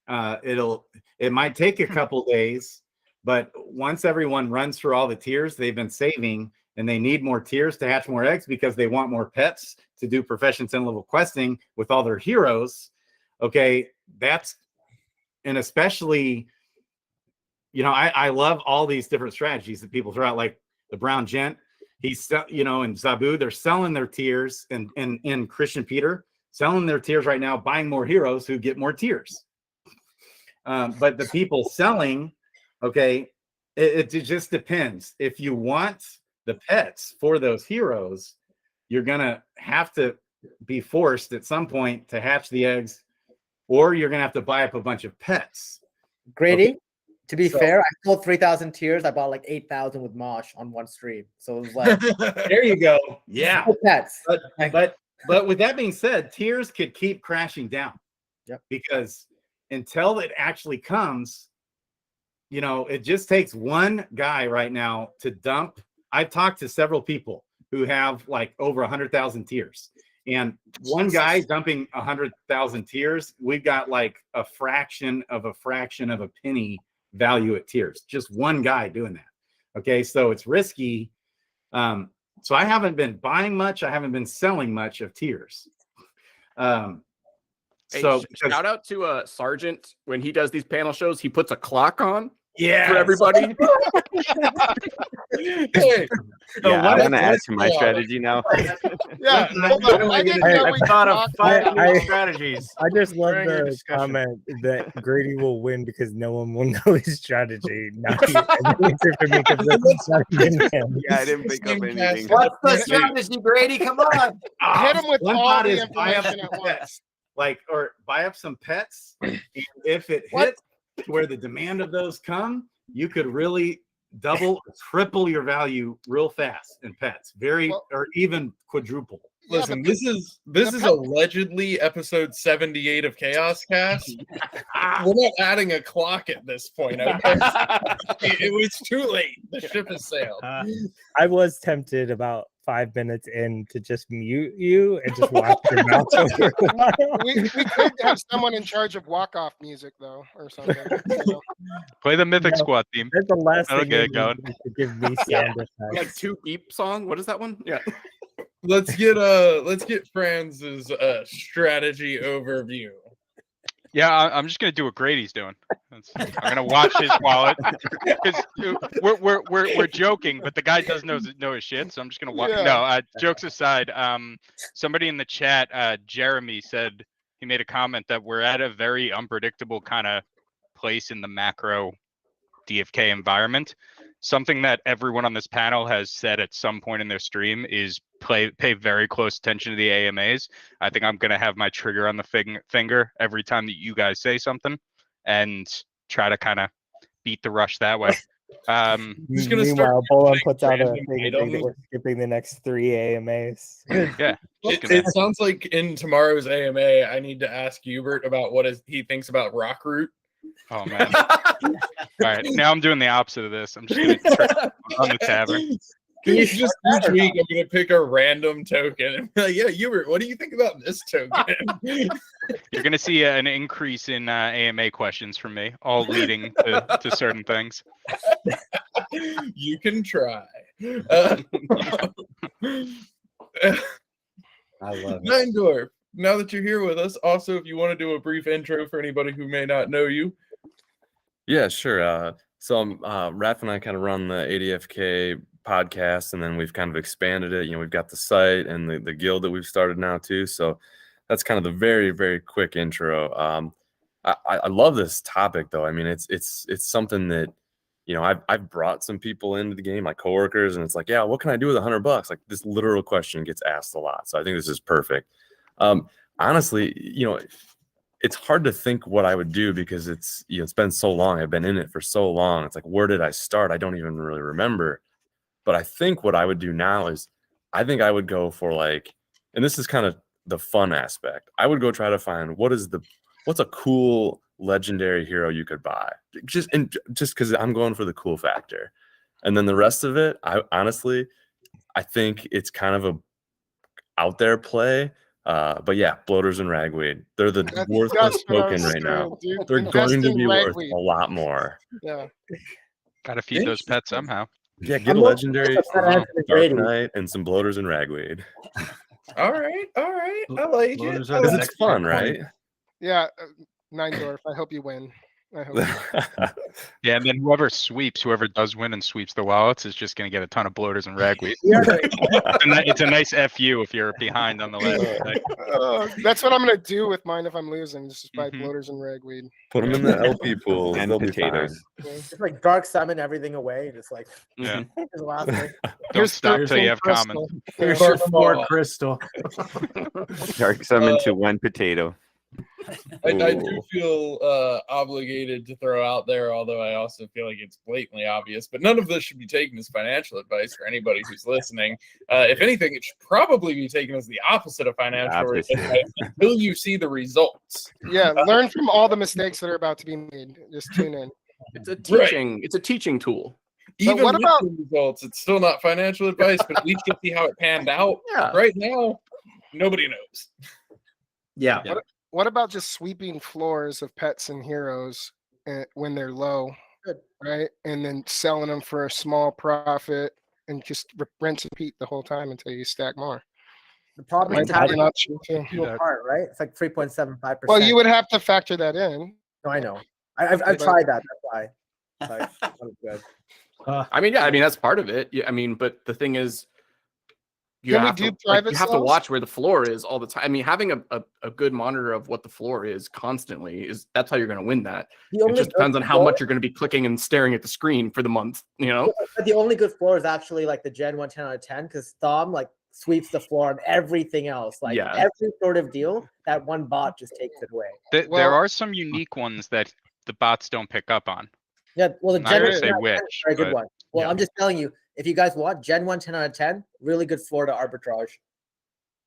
it might take a couple days, but once everyone runs through all the tiers they've been saving and they need more tiers to hatch more eggs because they want more pets to do Profession 10 level questing with all their heroes. Okay, and especially, I love all these different strategies that people throw out, like TheBrownGent. He's, and Zabu, they're selling their tiers, and Kristian Peter selling their tiers right now, buying more heroes who get more tiers. But the people selling, okay, it just depends. If you want the pets for those heroes, you're gonna have to be forced at some point to hatch the eggs, or you're gonna have to buy up a bunch of pets. Grady, Okay. to be fair, I sold 3,000 tiers. I bought like 8,000 with Mosh on one stream. So it was like There you go. Yeah. no pets. But with that being said, tiers could keep crashing down. Yep. Because until it actually comes, it just takes one guy right now to dump. I've talked to several people who have like over 100,000 tiers, and one guy dumping 100,000 tiers, we've got like a fraction of a penny value at tiers. Just one guy doing that. Okay, so it's risky. So I haven't been buying much. I haven't been selling much of tiers. Hey, So shout out to Sergeant when he does these panel shows. He puts a clock on yeah, for everybody. So Yeah, what I'm gonna is add this to my for? strategy now. Yeah, hold How on. do I I get didn't in know there? we I thought of talked 5 about new I- strategies. I just love During your the discussion. comment that Grady will win because no one will know his strategy. Not the answer for me because it's not in him. Yeah, I didn't pick up anything. What's the strategy, Grady? Come on. Hit him with One all thought the is buy up information some at once. pets, or buy up some pets. And if it What? hits where the demand of those come, you could really double or triple your value real fast in pets, or even quadruple. Yeah, Listen, the- this is allegedly episode 78 of Chaos Cast. We're not adding a clock at this point. Okay? it was too late. The ship has sailed. I was tempted about 5 minutes in to just mute you and just watch your mouth over a while. we could have someone in charge of walk-off music though, or something. Play the Mythic No. Squad theme. That's the last That'll thing get you it going. need to give me Yeah. sound effects. Like 2 Beep song. What is that one? Yeah. Let's get Franz's strategy overview. Yeah, I'm just gonna do what Grady's doing. I'm gonna watch his wallet because we're joking, but the guy does know his shit. So I'm just gonna watch. Yeah. No, jokes aside. Somebody in the chat, Jeremy said he made a comment that we're at a very unpredictable kind of place in the macro DFK environment. Something that everyone on this panel has said at some point in their stream is pay very close attention to the AMAs. I think I'm going to have my trigger on the finger every time that you guys say something. and try to kind of beat the rush that way. Just gonna start Meanwhile, Bolon using puts out a random thing that items. we're skipping the next 3 AMAs. Yeah. It sounds like in tomorrow's AMA, I need to ask Hubert about he thinks about Rockroot. Oh man. All right. Now I'm doing the opposite of this. I'm just gonna on the tavern. Can you just each week I'm gonna pick a random token and be like, yeah, Hubert, what do you think about this token? You're gonna see an increase in AMA questions from me, all leading to certain things. You can try. I love it. Nine Dwarf, now that you're here with us, also, if you want to do a brief intro for anybody who may not know you. Yeah, sure. So Raph and I kind of run the ADFK podcast, and then we've kind of expanded it. You know, we've got the site and the guild that we've started now too. So that's kind of the very, very quick intro. I love this topic though. I mean, it's something that, you know, I've brought some people into the game, like coworkers, and it's like, yeah, what can I do with $100? Like, this literal question gets asked a lot. So I think this is perfect. Honestly, you know, it's hard to think what I would do because it's been so long. I've been in it for so long. It's like, where did I start? I don't even really remember. But I think what I would do now is, I think I would go for like, and this is kind of the fun aspect. I would go try to find what's a cool legendary hero you could buy, just because I'm going for the cool factor. And then the rest of it, I think it's kind of a out there play. But yeah, bloaters and ragweed, they're the worthless token right now. Dude. They're Invest going to in be worth ragweed. a lot more. Yeah. Gotta feed those pets somehow. Yeah, get a legendary Dark Knight and some bloaters and ragweed. All right. I like it. Bloaters are the Because it's next fun, big right? Yeah. Nine Dwarf, I hope you win. I hope Yeah, and then whoever does win and sweeps the wallets is just gonna get a ton of bloaters and ragweed. It's a nice FU if you're behind on the last. that's what I'm gonna do with mine if I'm losing. Just buy bloaters and ragweed. Put them in the LP pool And they'll be potatoes. fine. Just like dark summon everything away, just like Yeah. here's the last thing. Don't stop till you have Crystal. common. Here's Yeah. your 4 crystal. Dark summon to 1 potato. I do feel obligated to throw out there, although I also feel like it's blatantly obvious, but none of this should be taken as financial advice for anybody who's listening. If anything, it should probably be taken as the opposite of financial advice until you see the results. Yeah, learn from all the mistakes that are about to be made. Just tune in. It's a teaching. It's a teaching tool. Even what with about- the results, it's still not financial advice, but at least you see how it panned out. Yeah. Right now, nobody knows. Yeah. What about just sweeping floors of pets and heroes when they're low, right? And then selling them for a small profit and just rinse and repeat the whole time until you stack more. The problem Might is be an having option too. two apart, right? It's like 3.75%. Well, you would have to factor that in. No, I know. I've tried that. That's why. Like, that was good. I mean, yeah, I mean that's part of it. Yeah, I mean, but the thing is, you Can we have do to private you have to sales? watch where the floor is all the time. I mean, having a good monitor of what the floor is constantly that's how you're going to win that. The It only just depends good on how floor- much you're going to be clicking and staring at the screen for the month. You know, But the only good floor is actually like the Gen 1 10 out of 10 because Thom like sweeps the floor on everything else. Like Yeah. every sort of deal, that one bot just takes it away. There Well- are some unique ones that the bots don't pick up on. Yeah, well, the Not Gen gonna 1 say 10 out of 10 is which, a very good but- one. Well, yeah. I'm just telling you, if you guys watch Gen 1 10 out of 10, really good floor to arbitrage.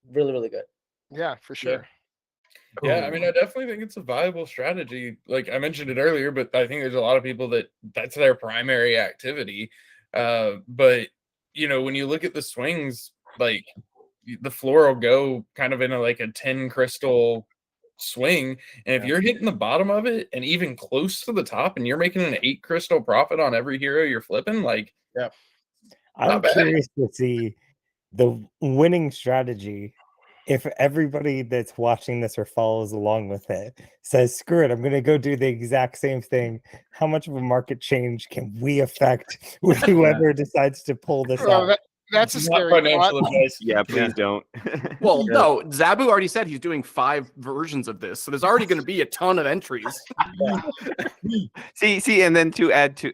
Really, really good. Yeah, for sure. Yeah, I mean, I definitely think it's a viable strategy. Like I mentioned it earlier, but I think there's a lot of people that's their primary activity. But you know, when you look at the swings, like the floor will go kind of in a 10 crystal swing, and if you're hitting the bottom of it and even close to the top, and you're making an 8 crystal profit on every hero you're flipping, like I'm Not bad. curious to see the winning strategy if everybody that's watching this or follows along with it says, screw it, I'm going to go do the exact same thing. How much of a market change can we affect with whoever decides to pull this Well, out? that's a not scary financial thought. advice. Yeah, please don't. well, no, Zabu already said he's doing 5 versions of this, so there's already going to be a ton of entries. see, and then to add to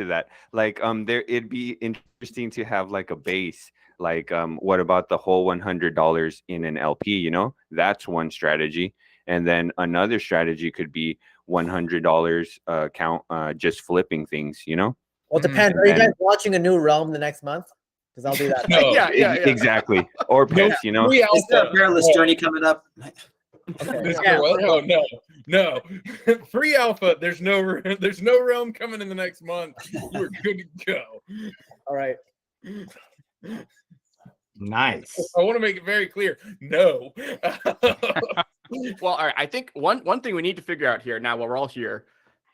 that, like it'd be interesting to have like a base. Like, what about the whole $100 in an LP? You know, that's one strategy. And then another strategy could be $100 count, just flipping things, you know? Well, it depends. Are you And guys watching a new realm the next month? Because I'll do that. No. exactly. Or pets, you know? Free Is there a alpha. perilous journey coming up? Is Yeah, there what? real. Oh, no. Free alpha. There's no realm coming in the next month. We're good to go. All right. Nice. I want to make it very clear. No. Well, all right. I think one thing we need to figure out here now, while we're all here,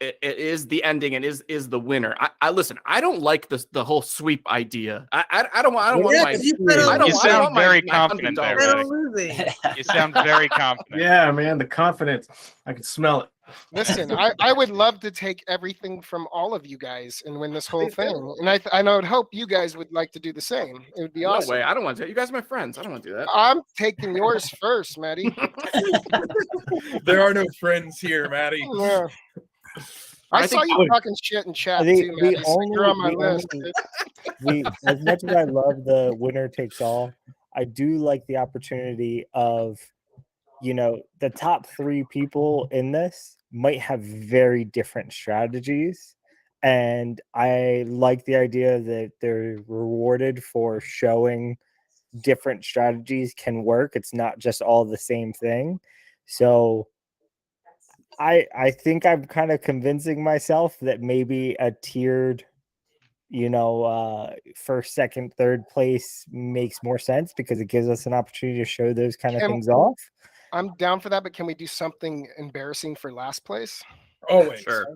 it is the ending and is the winner. I listen. I don't like the whole sweep idea. I don't want Yeah, my. 'cause you said I don't You want sound my very $100. confident there, Instead Eddie. of losing. You sound very confident. Yeah, man, the confidence. I can smell it. Listen, I would love to take everything from all of you guys and win this whole thing. And I would hope you guys would like to do the same. It would be No awesome. way. I don't want to. You guys are my friends. I don't want to do that. I'm taking yours first, Matty. There are no friends here, Maddie. Yeah. I I saw think- you talking shit in chat The- too, the Matty. So you're on my only- list. As much as I love the winner takes all, I do like the opportunity of, the top 3 people in this might have very different strategies. And I like the idea that they're rewarded for showing different strategies can work. It's not just all the same thing. So I think I'm kind of convincing myself that maybe a tiered, first, second, third place makes more sense because it gives us an opportunity to show those kind of Can- things off. I'm down for that, but can we do something embarrassing for last place? Always. Sure.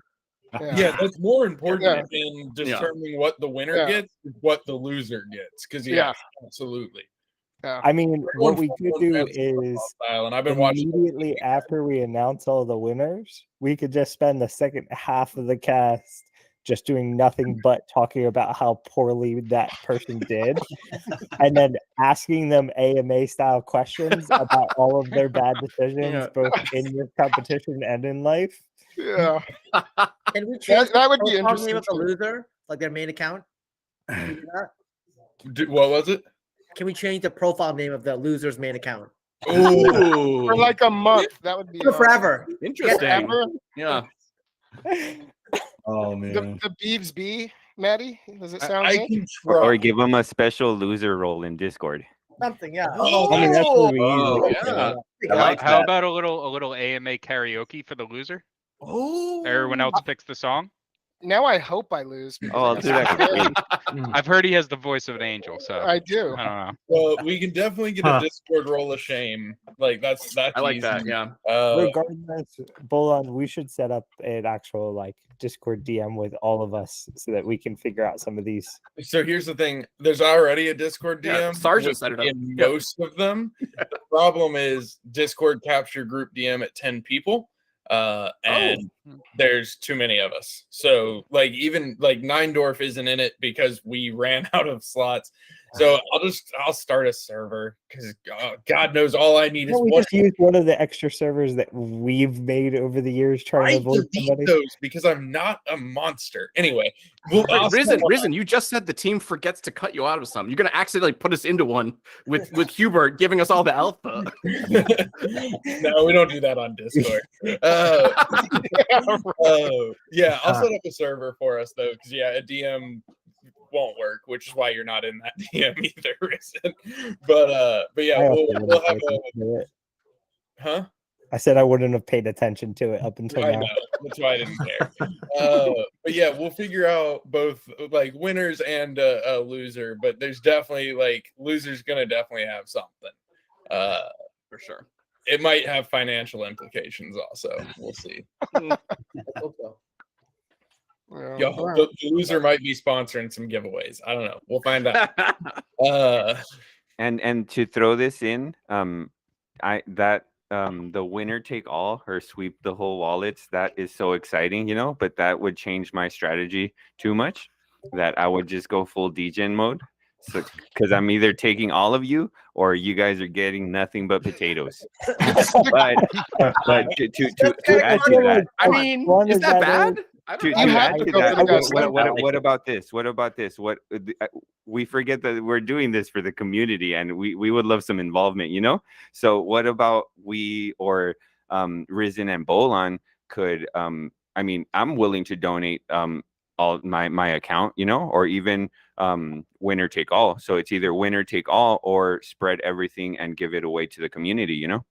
Yeah, that's more important Yeah. than determining what the winner Yeah. gets, is what the loser gets. Because Yeah. absolutely. I mean, what we could do is Style, and I've been watching. immediately after we announce all the winners, we could just spend the second half of the cast just doing nothing but talking about how poorly that person did, and then asking them AMA style questions about all of their bad decisions, Yeah. both in your competition and in life. Yeah. Can we change That would be the profile name interesting. of the too. loser, like their main account? Can we do that? What was it? Can we change the profile name of the loser's main account? Ooh. For like a month. That would be For forever. Interesting. Forever. Yeah. Oh The Beeves B, Matty? Does it sound I good? can Or try. give them a special loser role in Discord. Something, yeah. Oh, I mean, that's really Oh, easy. yeah. I like How that. about a little AMA karaoke for the loser? Oh, Everyone else picks the song. Now I hope I lose. because Oh, I'll I do that got for scared. free. I've heard he has the voice of an angel, so I do. I don't know. well, we can definitely get a Discord roll of shame. Like that's I like easy. that. Yeah. Regardless, Bolon, we should set up an actual Discord DM with all of us so that we can figure out some of these. So here's the thing: there's already a Discord DM. Yeah, Sergeant set it up. In Yep. most of them, the problem is Discord caps your group DM at 10 people, and there's too many of us. So even Neindorf isn't in it because we ran out of slots. So I'll start a server because God knows all I need is Can't we one. just use one of the extra servers that we've made over the years trying I to avoid delete somebody? those because I'm not a monster. Anyway, Wait, I'll Risen, start- Risen, you just said the team forgets to cut you out of some. You're gonna accidentally put us into one with Hubert giving us all the alpha. No, we don't do that on Discord. Yeah, I'll set up a server for us though, because a DM won't work, which is why you're not in that DM either, Risen. But yeah, I also we'll wouldn't have pay attention to it. huh? I said I wouldn't have paid attention to it up until I now. know. That's why I didn't care. But yeah, we'll figure out both winners and a loser. But there's definitely loser's gonna definitely have something. For sure. It might have financial implications also. We'll see. I hope so. Yo, the loser might be sponsoring some giveaways. I don't know. We'll find out. And to throw this in, the winner take all or sweep the whole wallets, that is so exciting, but that would change my strategy too much, that I would just go full degen mode. So, because I'm either taking all of you or you guys are getting nothing but potatoes. but to add to that, I mean, One is is that that bad? I to don't know. have add to to go that, for the best what about this? What about this? We forget that we're doing this for the community, and we would love some involvement, So what about we or Risen and Bolon could, I mean, I'm willing to donate all my account, you know, or even winner take all. So it's either winner take all or spread everything and give it away to the community, you know.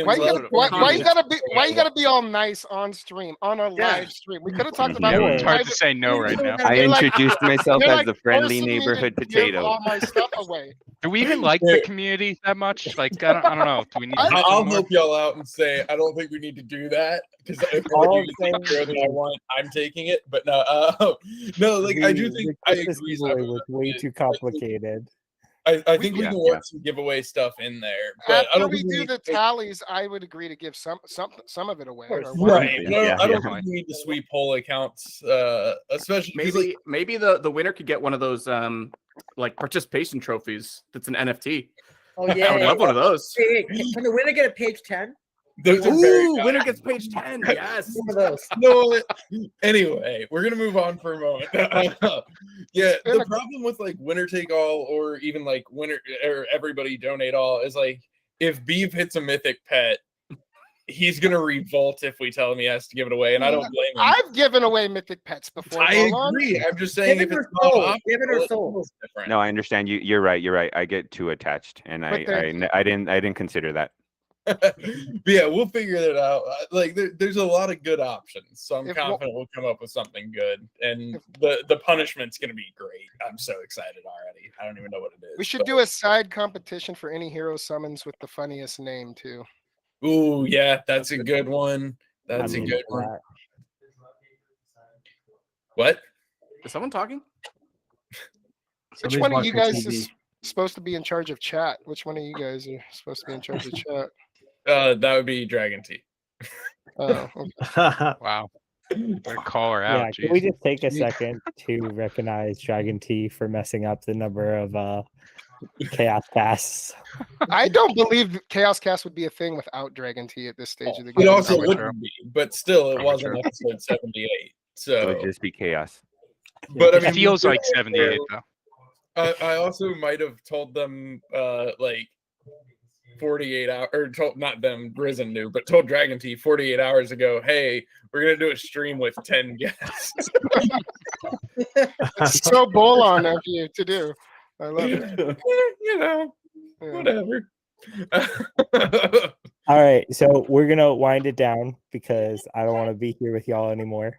Why you gotta be all nice on stream, on a live stream? We could have talked about It's hard to say no right now. I introduced myself you're as like the friendly forcing me to neighborhood give potato. all my stuff away. Do we even like the community that much? Like, I don't know. Do we need to hit them I'll more? help y'all out and say I don't think we need to do that because if All you take the that I want, I'm taking it. But no, no, like I do think I Christmas agree. giveaway Zabu, was way too complicated. I think we Yeah, can yeah. work some giveaway stuff in there. But I After don't we think do need the to- tallies, I would agree to give some of it away. or one right. of it. Yeah, I don't yeah. think we need to sweep whole accounts, especially 'cause, like, Maybe the winner could get one of those like participation trophies that's an NFT. Oh I would yeah. love one of those. Hey, can the winner get a page 10? those are very Ooh, winner gets page 10. Yes. One of those. no. Anyway, we're gonna move on for a moment. Yeah, been the a- problem with like winner take all or even like winner or everybody donate all is like if Beef hits a mythic pet, he's gonna revolt if we tell him he has to give it away, and I don't blame him. I've given away mythic pets before. I Bolon. agree. I'm just saying Give if it it's her not soul. optional, Give it her it's soul. different. No, I understand you. You're right. You're right. I get too attached, and But then- I didn't consider that. But yeah, we'll figure it out. Like there's a lot of good options, so I'm If confident we'll come up with something good. And the punishment's gonna be great. I'm so excited already. I don't even know what it is. We should do a side competition for any hero summons with the funniest name too. Ooh, yeah, that's a good one. That's a I'm good into one. that. What? Is someone talking? Which Somebody's one of you watching guys TV. is supposed to be in charge of chat? Which one of you guys are supposed to be in charge of chat? That would be Dragon Tea. Oh, okay. Wow. Way to call her Yeah, out. can we Jeez. just take a Jeez. second to recognize Dragon T for messing up the number of chaos casts? I don't believe Chaos Cast would be a thing without Dragon Tea at this stage of the It game. also Probably wouldn't be, but still, it Probably wasn't true. episode 78. It So, would just be chaos. but I It mean, feels we're like good 78 for- though. I also might have told them like 48 hours or told not them Risen knew but told Dragon Tea 48 hours ago, hey, we're gonna do a stream with 10 guests. It's so Bolon of you to do. I love it. You know, Yeah. whatever. All right, so we're gonna wind it down because I don't want to be here with y'all anymore.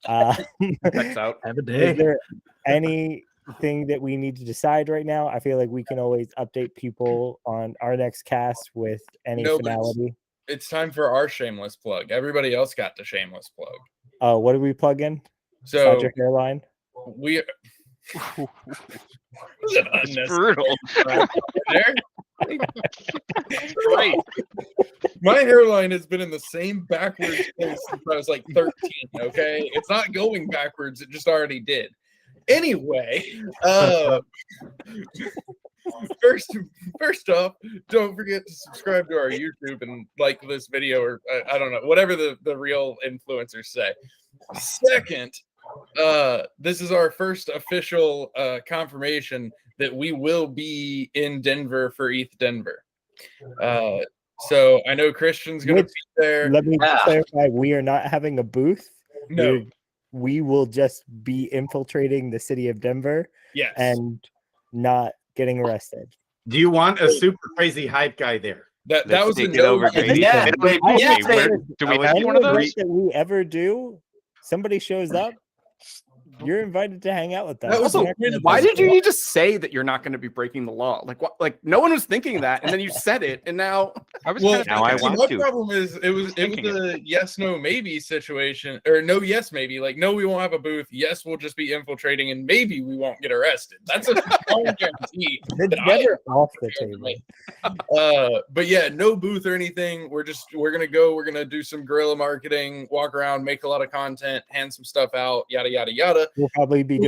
Checks out. Have a Is day. there anything that we need to decide right now? I feel like we can always update people on our next cast with any No, but finality. It's time for our shameless plug. Everybody else got the shameless plug. What do we plug in? So Besides your hairline. we It's brutal. there. Great. My hairline has been in the same backwards place since I was like 13. Okay, it's not going backwards; it just already did. Anyway, first off, don't forget to subscribe to our YouTube and like this video, or I don't know, whatever the real influencers say. Second, this is our first official confirmation that we will be in Denver for ETH Denver. So I know Kristian's gonna Which- be there. Let me Yeah. clarify: we are not having a booth. No, We will just be infiltrating the city of Denver yes, and not getting arrested. Do you want a super crazy hype guy there? that Let's was a take it no. over, Grady. Yeah. Wait, I Yeah, would say where- if do we was have any one of those? event that we ever do, somebody shows up, you're invited to hang out with us. That was We're a not gonna win. Why be- did you need to say that you're not going to be breaking the law? Like what? Like no one was thinking that, and then you said it, and now I was Well, kind Now I of see, want my to. problem is it was thinking a yes no maybe situation, or no yes maybe, like no we won't have a booth, yes we'll just be infiltrating, and maybe we won't get arrested. That's a strong guarantee. It's that I never off the prepared to table. make. But yeah, no booth or anything. We're gonna do some guerrilla marketing, walk around, make a lot of content, hand some stuff out, yada yada yada. We'll probably be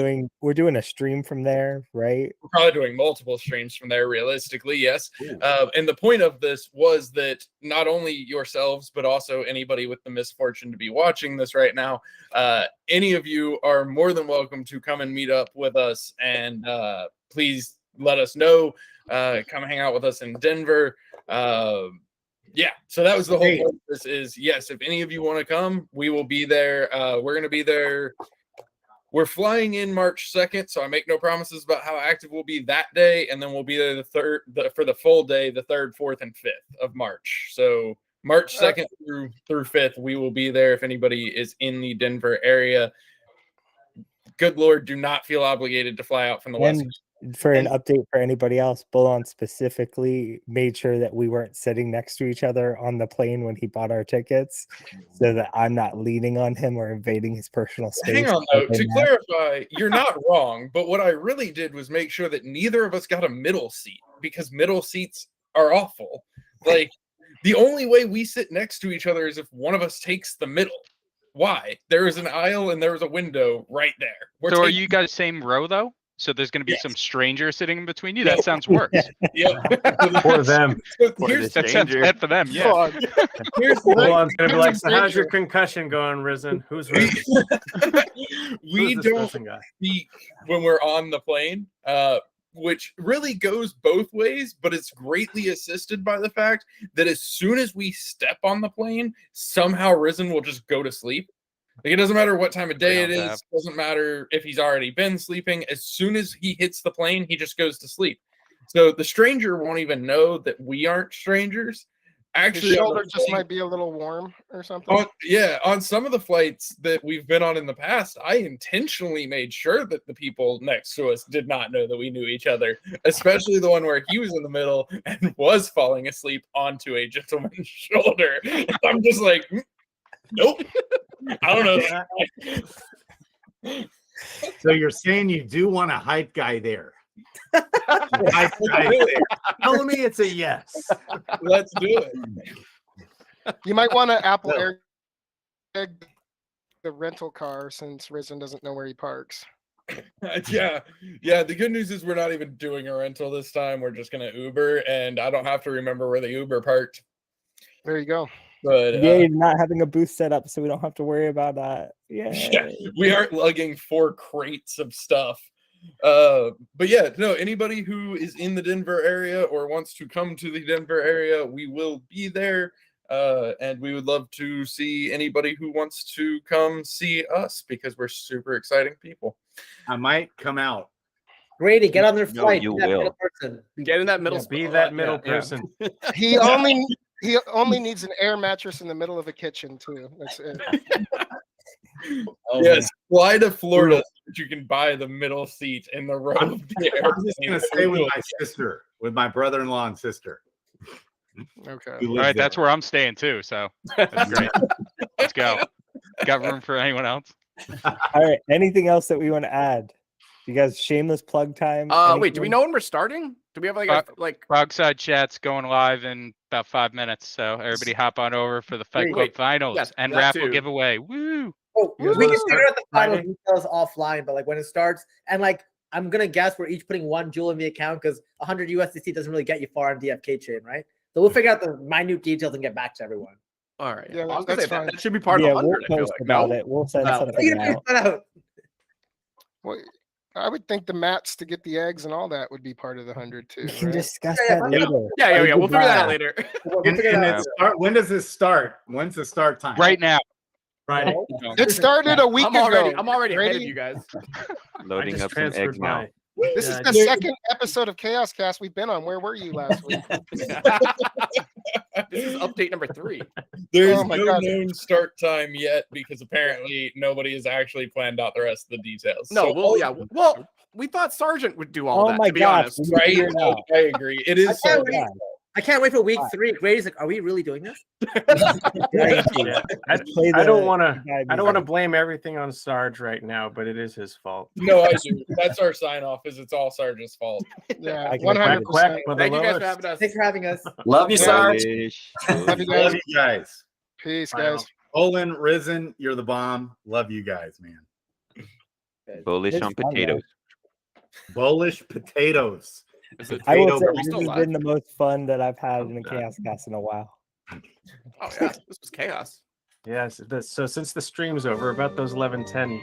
we're doing a stream from there, right? We're probably doing multiple streams from there, realistically, yes. And the point of this was that not only yourselves, but also anybody with the misfortune to be watching this right now, any of you are more than welcome to come and meet up with us, and please let us know. Come hang out with us in Denver. Yeah, so that was the whole Hey. point of this is, yes, if any of you want to come, we will be there. We're going to be there. We're flying in March 2nd, so I make no promises about how active we'll be that day, and then we'll be there for the full day, the 3rd, 4th, and 5th of March. So March 2nd through 5th, we will be there if anybody is in the Denver area. Good Lord, do not feel obligated to fly out from the West And Coast. for an update for anybody else, Bolon specifically made sure that we weren't sitting next to each other on the plane when he bought our tickets, so that I'm not leaning on him or invading his personal space. Hang on, though. To clarify, you're not wrong, but what I really did was make sure that neither of us got a middle seat, because middle seats are awful. Like, the only way we sit next to each other is if one of us takes the middle. Why? There is an aisle and there is a window right there. So are you guys same row though? So there's going to be Yes. some stranger sitting in between you? That sounds worse. Yep. For them. So For here's the That sounds stranger. bad for them. Yeah. here's the Bolon's gonna be here's like, the so how's your danger. concussion going, Risen? Who's Risen? We Who's this don't Risen guy? speak when we're on the plane, which really goes both ways, but it's greatly assisted by the fact that as soon as we step on the plane, somehow Risen will just go to sleep. Like, it doesn't matter what time of day it Beyond is, doesn't matter if he's already been sleeping. As soon as he hits the plane, he just goes to sleep. So the stranger won't even know that we aren't strangers. His Actually, on shoulder the just plane- might be a little warm or something. on some of the flights that we've been on in the past, I intentionally made sure that the people next to us did not know that we knew each other, especially the one where he was in the middle and was falling asleep onto a gentleman's shoulder. I'm just like, nope. I don't know. So you're saying you do want a hype guy there? Hype guy there. Tell me it's a yes. Let's do it. You might want to Apple No. Air the rental car, since Risen doesn't know where he parks. Yeah. The good news is we're not even doing a rental this time. We're just gonna Uber, and I don't have to remember where the Uber parked. There you go. But Yay, not having a booth set up, so we don't have to worry about that. yeah, we aren't lugging 4 crates of stuff. But yeah, no, anybody who is in the Denver area or wants to come to the Denver area, we will be there. And we would love to see anybody who wants to come see us, because we're super exciting people. I might come out. Grady, get on their No, flight. you be that will. middle person. Get in that middle. Yeah, be spot. that middle Yeah. person. He only needs an air mattress in the middle of a kitchen too. That's it. Oh, Yes, fly to Florida so that you can buy the middle seat in the row of the I'm just airplane. gonna stay with my sister, with my brother-in-law and sister. Okay. who All lives right, that's there. where I'm staying too. So that's great. Let's go. Got room for anyone else? All right. Anything else that we want to add? You guys, shameless plug time. Wait, do we Anything? know when we're starting? Do we have like Brogside Chat's going live in about 5 minutes. So everybody hop on over for the Fight Club Wait, Finals yes, and that Raph will too. give away. Woo! Oh, You guys we wanna can figure start out the final Friday? details offline, but like when it starts, and like I'm gonna guess we're each putting 1 jewel in the account, because 100 USDC doesn't really get you far on DFK chain, right? So we'll figure out the minute details and get back to everyone. all right? Yeah, I was gonna that's say that, fine. that should be part Yeah, of the we'll 100. I feel post like. about No? it. We'll send No. What are you something gonna out. do out? Well, I would think the mats to get the eggs and all that would be part of the 100 too. We can right? discuss Yeah, that yeah, later. Yeah, Have a we'll good figure that out night. later. We'll And, figure that out. when does this start? When's the start time? Right now. Friday. No. It started a week I'm ago. already ahead of Grady. you guys. I Loading just up some transferred eggs now. my. This Yeah, is the second episode of Chaos Cast we've been on. Where were you last week? This is update number 3. There's Oh my no God. known start time yet, because apparently nobody has actually planned out the rest of the details. No, So well, we thought Sergeant would do all Oh that. my To be gosh, honest, we right? figured it out. I agree. It is I so can't wait. I can't wait for week 3. Grady's like, are we really doing this? Yeah, play I don't the want to. guide I don't want to music. blame everything on Sarge right now, but it is his fault. No, I do. That's our sign off. Is it's all Sarge's fault. Yeah, I can 100%. quack for the thank you guys for lowest. having us. Thanks for having us. Love you, Yeah. Sarge. Bullish, Love you Love guys. you guys. Peace, Bye guys. now. Olin, Risen, you're the bomb. Love you guys, man. bullish It's on fun, potatoes. Bullish potatoes. Is it- I will Potato say bomb. this Still has live? been the most fun that I've had in a I'm done. Chaos Cast in a while. Oh yeah, this was chaos. Yes. So since the stream's over, about those level 10